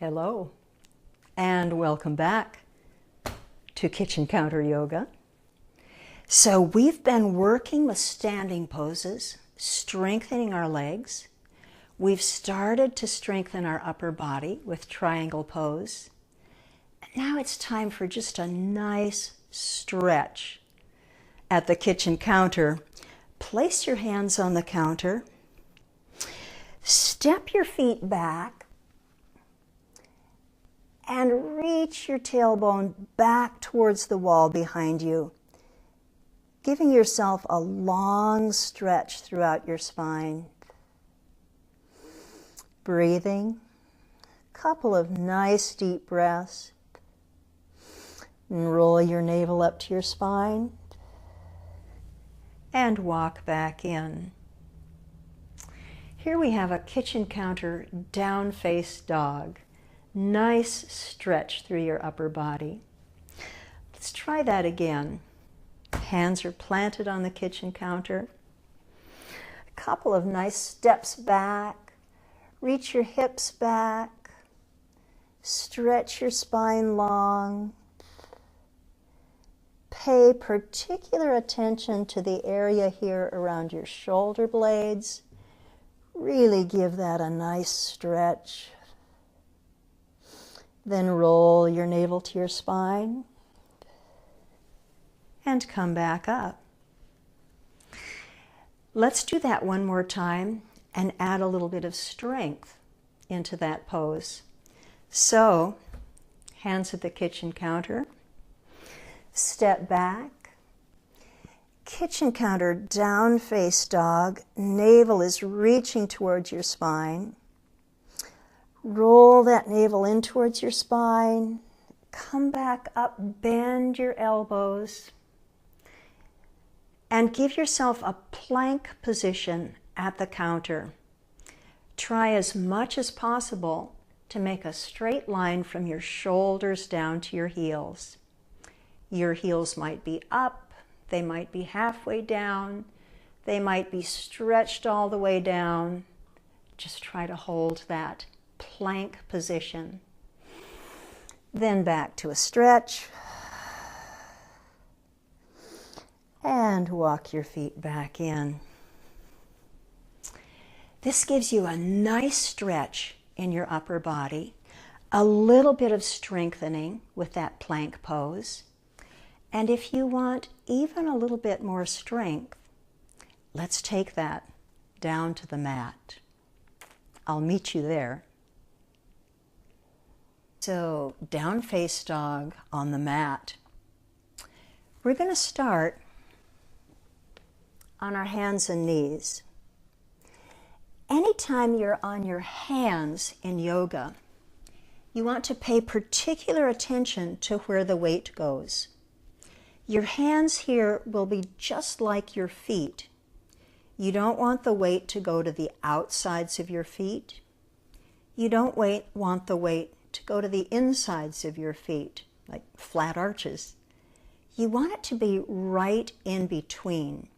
Hello, and welcome back to Kitchen Counter Yoga. So we've been working with standing poses, strengthening our legs. We've started to strengthen our upper body with triangle pose. Now it's time for just a nice stretch. At the kitchen counter, place your hands on the counter, step your feet back, and reach your tailbone back towards the wall behind you, giving yourself a long stretch throughout your spine. Breathing, a couple of nice deep breaths, and roll your navel up to your spine, and walk back in. Here we have a kitchen counter down-faced dog. Nice stretch through your upper body. Let's try that again. Hands are planted on the kitchen counter. A couple of nice steps back. Reach your hips back. Stretch your spine long. Pay particular attention to the area here around your shoulder blades. Really give that a nice stretch. Then roll your navel to your spine and come back up. Let's do that one more time and add a little bit of strength into that pose. So, hands at the kitchen counter, step back, kitchen counter down-faced dog, navel is reaching towards your spine. Roll that navel in towards your spine. Come back up, bend your elbows, and give yourself a plank position at the counter. Try as much as possible to make a straight line from your shoulders down to your heels. Your heels might be up, they might be halfway down, they might be stretched all the way down. Just try to hold that plank position. Then back to a stretch. And walk your feet back in. This gives you a nice stretch in your upper body, a little bit of strengthening with that plank pose. And if you want even a little bit more strength, let's take that down to the mat. I'll meet you there. So, down-faced dog on the mat. We're going to start on our hands and knees. Anytime you're on your hands in yoga, you want to pay particular attention to where the weight goes. Your hands here will be just like your feet. You don't want the weight to go to the outsides of your feet. You don't want the weight to go to the insides of your feet, like flat arches. You want it to be right in between.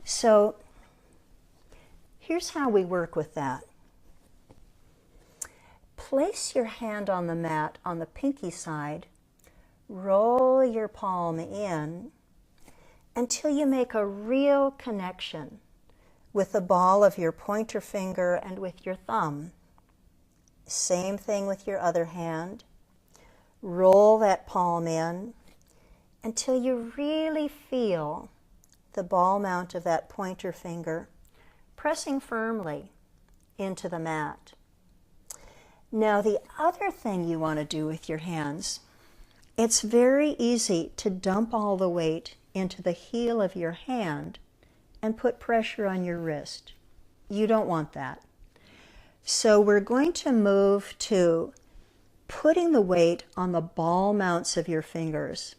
So here's how we work with that. Place your hand on the mat on the pinky side, roll your palm in until you make a real connection with the ball of your pointer finger and with your thumb. Same thing with your other hand. Roll that palm in until you really feel the ball mount of that pointer finger pressing firmly into the mat. Now the other thing you want to do with your hands, it's very easy to dump all the weight into the heel of your hand and put pressure on your wrist. You don't want that. So we're going to move to putting the weight on the ball mounts of your fingers,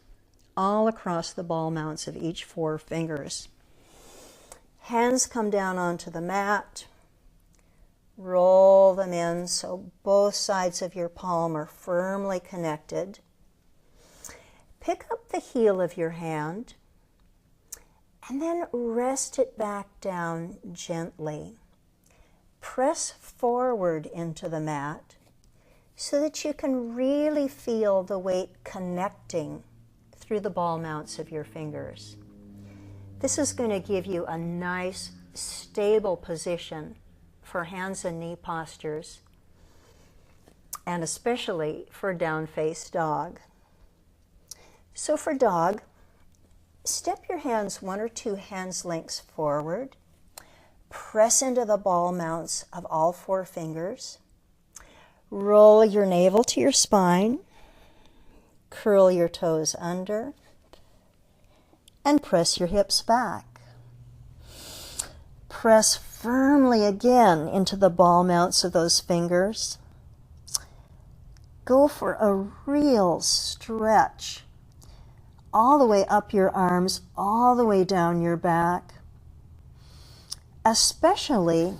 all across the ball mounts of each 4 fingers. Hands come down onto the mat. Roll them in so both sides of your palm are firmly connected. Pick up the heel of your hand and then rest it back down gently. Press forward into the mat so that you can really feel the weight connecting through the ball mounts of your fingers. This is going to give you a nice, stable position for hands and knee postures, and especially for down-faced dog. So for dog, step your hands 1 or 2 hands lengths forward, press into the ball mounts of all 4 fingers, roll your navel to your spine, curl your toes under, and press your hips back. Press firmly again into the ball mounts of those fingers. Go for a real stretch all the way up your arms, all the way down your back, especially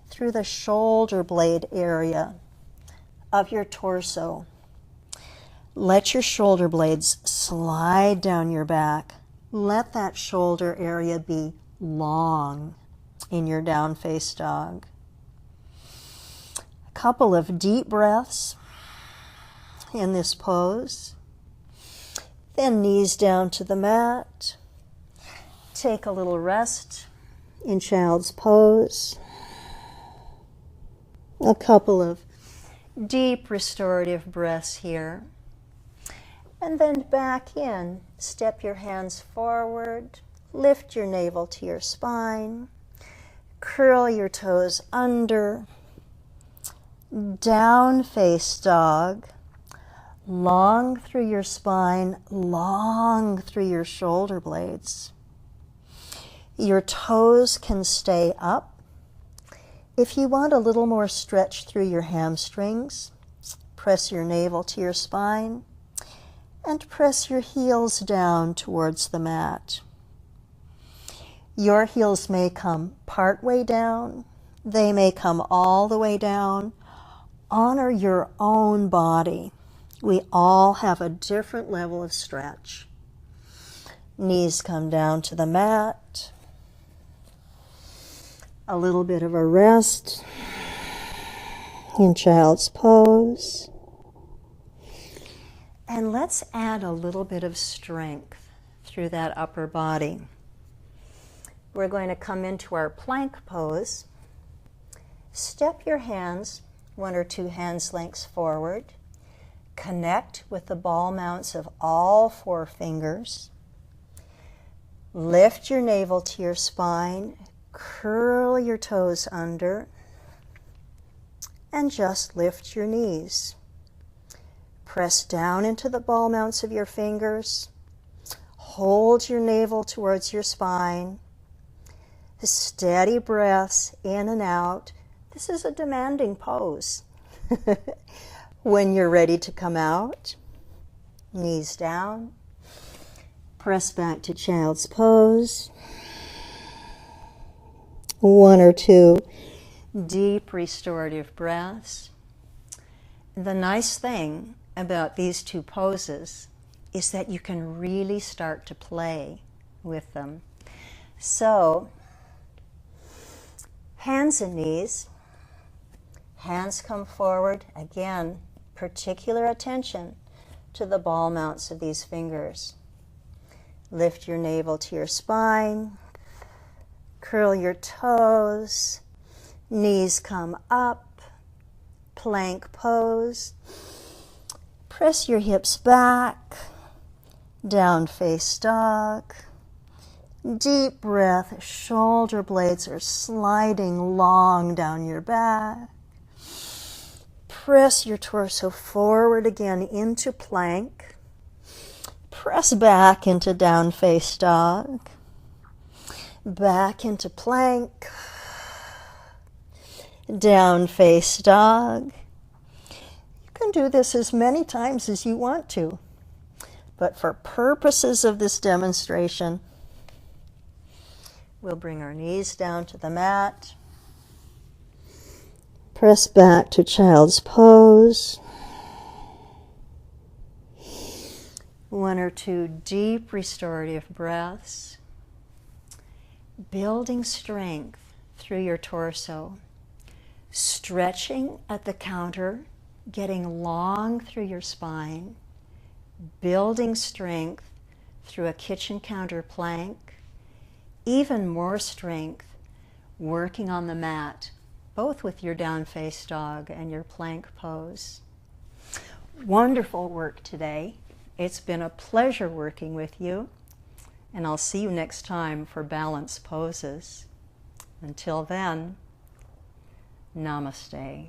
through the shoulder blade area of your torso. Let your shoulder blades slide down your back. Let that shoulder area be long in your down-faced dog. A couple of deep breaths in this pose. Then knees down to the mat. Take a little rest in child's pose. A couple of deep restorative breaths here. And then back in. Step your hands forward. Lift your navel to your spine. Curl your toes under. Down-faced dog. Long through your spine, long through your shoulder blades. Your toes can stay up. If you want a little more stretch through your hamstrings, press your navel to your spine and press your heels down towards the mat. Your heels may come part way down. They may come all the way down. Honor your own body. We all have a different level of stretch. Knees come down to the mat. A little bit of a rest in child's pose. And let's add a little bit of strength through that upper body. We're going to come into our plank pose. Step your hands 1 or 2 hands lengths forward. Connect with the ball mounts of all 4 fingers. Lift your navel to your spine. Curl your toes under. And just lift your knees. Press down into the ball mounts of your fingers. Hold your navel towards your spine. Steady breaths in and out. This is a demanding pose. When you're ready to come out, knees down, press back to child's pose. 1 or 2 deep restorative breaths. The nice thing about these 2 poses is that you can really start to play with them. So, hands and knees, hands come forward, again, particular attention to the ball mounts of these fingers. Lift your navel to your spine, curl your toes, knees come up, plank pose. Press your hips back, down-faced dog. Deep breath, shoulder blades are sliding long down your back. Press your torso forward again into plank. Press back into down-faced dog. Back into plank. Down-faced dog. You can do this as many times as you want to, but for purposes of this demonstration, we'll bring our knees down to the mat. Press back to child's pose. 1 or 2 deep restorative breaths. Building strength through your torso. Stretching at the counter getting long through your spine, building strength through a kitchen counter plank, even more strength working on the mat, both with your down-faced dog and your plank pose. Wonderful work today. It's been a pleasure working with you, and I'll see you next time for balance poses. Until then, namaste.